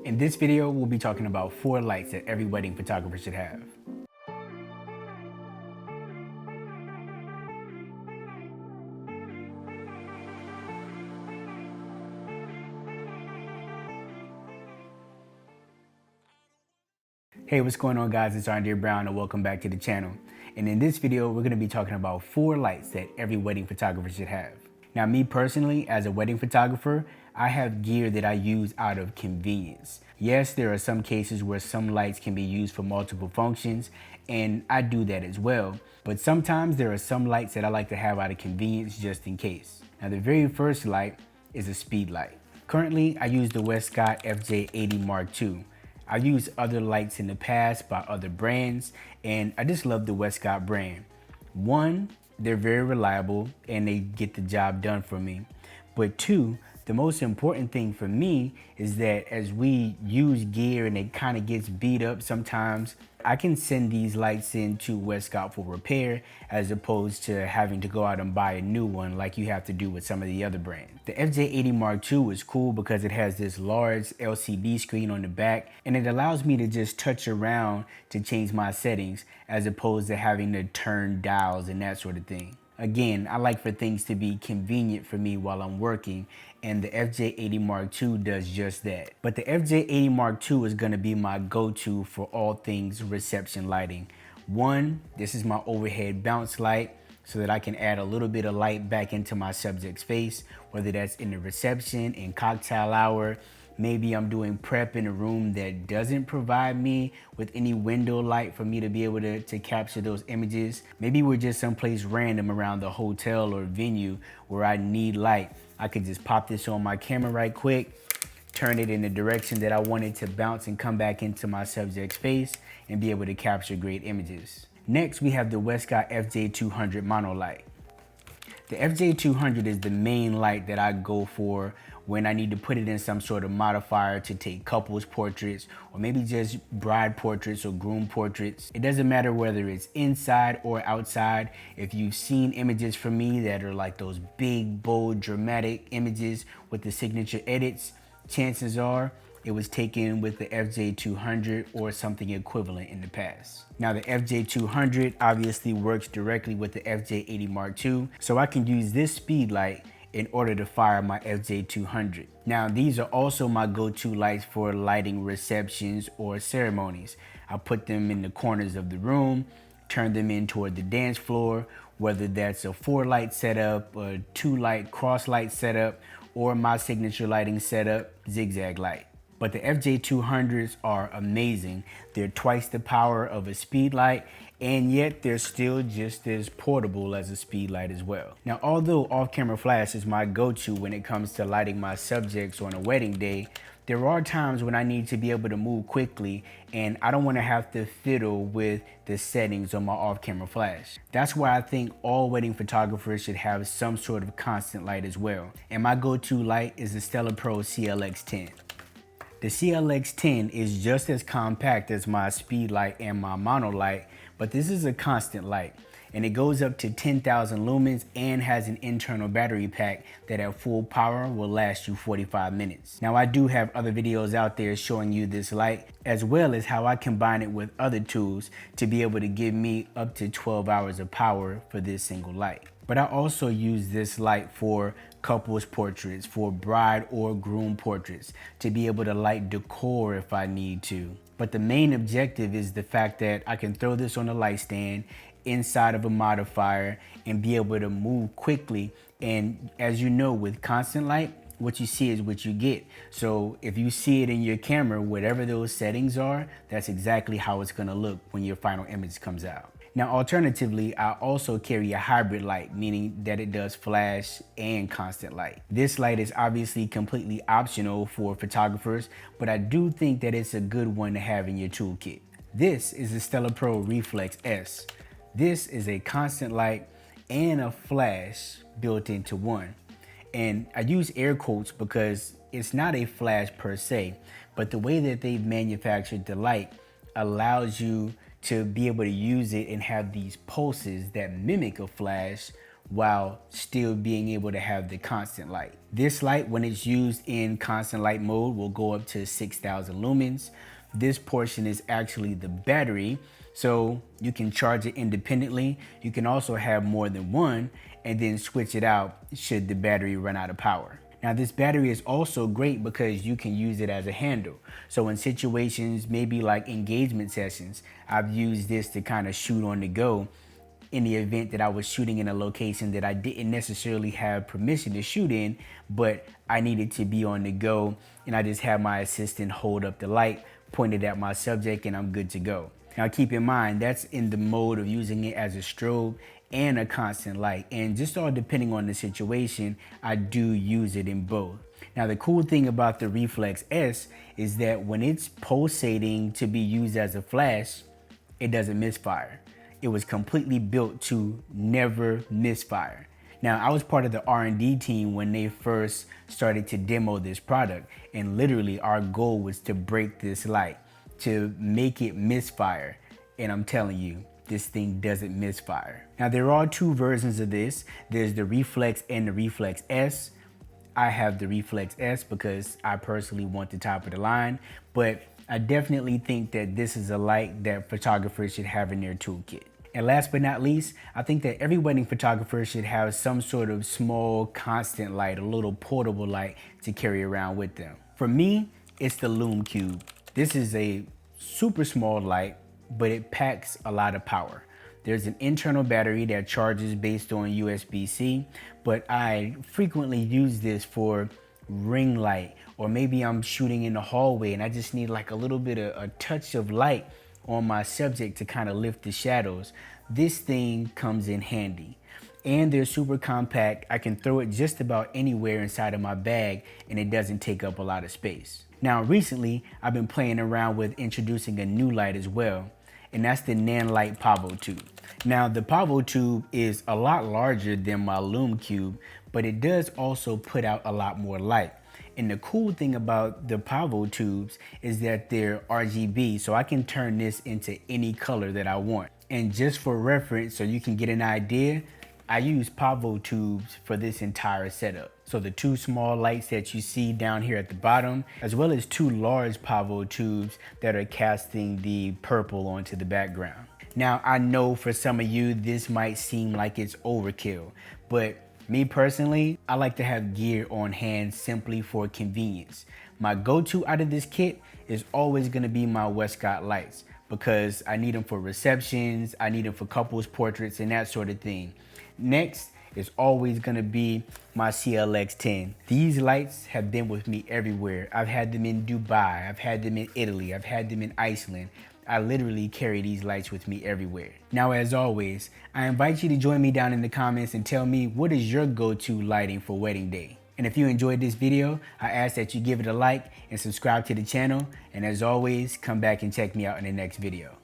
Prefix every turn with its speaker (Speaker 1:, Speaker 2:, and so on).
Speaker 1: In this video, we'll be talking about 4 lights that every wedding photographer should have. Hey, what's going on guys? It's Andre Brown and welcome back to the channel. And in this video, we're gonna be talking about 4 lights that every wedding photographer should have. Now, me personally, as a wedding photographer, I have gear that I use out of convenience. Yes, there are some cases where some lights can be used for multiple functions, and I do that as well. But sometimes there are some lights that I like to have out of convenience just in case. Now, the very first light is a speed light. Currently, I use the Westcott FJ80 Mark II. I've used other lights in the past by other brands, and I just love the Westcott brand. One, they're very reliable and they get the job done for me. But two, the most important thing for me is that as we use gear and it kind of gets beat up sometimes, I can send these lights into Westcott for repair as opposed to having to go out and buy a new one like you have to do with some of the other brands. The FJ80 Mark II is cool because it has this large LCD screen on the back and it allows me to just touch around to change my settings as opposed to having to turn dials and that sort of thing. Again, I like for things to be convenient for me while I'm working, and the FJ80 Mark II does just that. But the FJ80 Mark II is gonna be my go-to for all things reception lighting. One, this is my overhead bounce light so that I can add a little bit of light back into my subject's face, whether that's in the reception, in cocktail hour. Maybe I'm doing prep in a room that doesn't provide me with any window light for me to be able to capture those images. Maybe we're just someplace random around the hotel or venue where I need light. I could just pop this on my camera right quick, turn it in the direction that I want it to bounce and come back into my subject's face and be able to capture great images. Next, we have the Westcott FJ200 mono light. The FJ200 is the main light that I go for when I need to put it in some sort of modifier to take couples portraits or maybe just bride portraits or groom portraits. It doesn't matter whether it's inside or outside. If you've seen images from me that are like those big, bold, dramatic images with the signature edits, chances are it was taken with the FJ200 or something equivalent in the past. Now the FJ200 obviously works directly with the FJ80 Mark II, so I can use this speed light in order to fire my FJ200. Now these are also my go-to lights for lighting receptions or ceremonies. I put them in the corners of the room, turn them in toward the dance floor, whether that's a 4-light setup, a 2-light cross light setup, or my signature lighting setup, zigzag light. But the FJ200s are amazing. They're twice the power of a speed light, and yet they're still just as portable as a speed light as well. Now, although off-camera flash is my go-to when it comes to lighting my subjects on a wedding day, there are times when I need to be able to move quickly and I don't want to have to fiddle with the settings on my off-camera flash. That's why I think all wedding photographers should have some sort of constant light as well. And my go-to light is the Stella Pro CLX10. The CLX10 is just as compact as my speed light and my mono light, but this is a constant light and it goes up to 10,000 lumens and has an internal battery pack that at full power will last you 45 minutes. Now I do have other videos out there showing you this light as well as how I combine it with other tools to be able to give me up to 12 hours of power for this single light. But I also use this light for couples portraits, for bride or groom portraits, to be able to light decor if I need to. But the main objective is the fact that I can throw this on a light stand inside of a modifier and be able to move quickly. And as you know, with constant light, what you see is what you get. So if you see it in your camera, whatever those settings are, that's exactly how it's gonna look when your final image comes out. Now, alternatively, I also carry a hybrid light, meaning that it does flash and constant light. This light is obviously completely optional for photographers, but I do think that it's a good one to have in your toolkit. This is the Stella Pro Reflex S. This is a constant light and a flash built into one. And I use air quotes because it's not a flash per se, but the way that they've manufactured the light allows you to be able to use it and have these pulses that mimic a flash while still being able to have the constant light. This light, when it's used in constant light mode, will go up to 6,000 lumens. This portion is actually the battery, so you can charge it independently. You can also have more than one and then switch it out should the battery run out of power. Now this battery is also great because you can use it as a handle. So in situations, maybe like engagement sessions, I've used this to kind of shoot on the go in the event that I was shooting in a location that I didn't necessarily have permission to shoot in, but I needed to be on the go, and I just have my assistant hold up the light, pointed at my subject, and I'm good to go. Now keep in mind, that's in the mode of using it as a strobe and a constant light, and just all depending on the situation, I do use it in both. Now the cool thing about the Reflex S is that when it's pulsating to be used as a flash, it doesn't misfire. It was completely built to never misfire. Now, I was part of the R&D team when they first started to demo this product, and literally our goal was to break this light, to make it misfire. And I'm telling you, this thing doesn't misfire. Now, there are two versions of this. There's the Reflex and the Reflex S. I have the Reflex S because I personally want the top of the line, but I definitely think that this is a light that photographers should have in their toolkit. And last but not least, I think that every wedding photographer should have some sort of small constant light, a little portable light to carry around with them. For me, it's the Loom Cube. This is a super small light, but it packs a lot of power. There's an internal battery that charges based on USB-C, but I frequently use this for ring light, or maybe I'm shooting in the hallway and I just need like a little bit of a touch of light on my subject to kind of lift the shadows. This thing comes in handy. And they're super compact. I can throw it just about anywhere inside of my bag and it doesn't take up a lot of space. Now recently, I've been playing around with introducing a new light as well, and that's the Nanlite Pavo Tube. Now the Pavo Tube is a lot larger than my Loom Cube, but it does also put out a lot more light. And the cool thing about the Pavo Tubes is that they're RGB, so I can turn this into any color that I want. And just for reference, so you can get an idea, I use Pavo Tubes for this entire setup. So the two small lights that you see down here at the bottom, as well as two large Pavo Tubes that are casting the purple onto the background. Now, I know for some of you, this might seem like it's overkill, but me personally, I like to have gear on hand simply for convenience. My go-to out of this kit is always gonna be my Westcott lights because I need them for receptions, I need them for couples portraits and that sort of thing. Next is always gonna be my CLX10. These lights have been with me everywhere. I've had them in Dubai, I've had them in Italy, I've had them in Iceland. I literally carry these lights with me everywhere. Now, as always, I invite you to join me down in the comments and tell me what is your go-to lighting for wedding day. And if you enjoyed this video, I ask that you give it a like and subscribe to the channel. And as always, come back and check me out in the next video.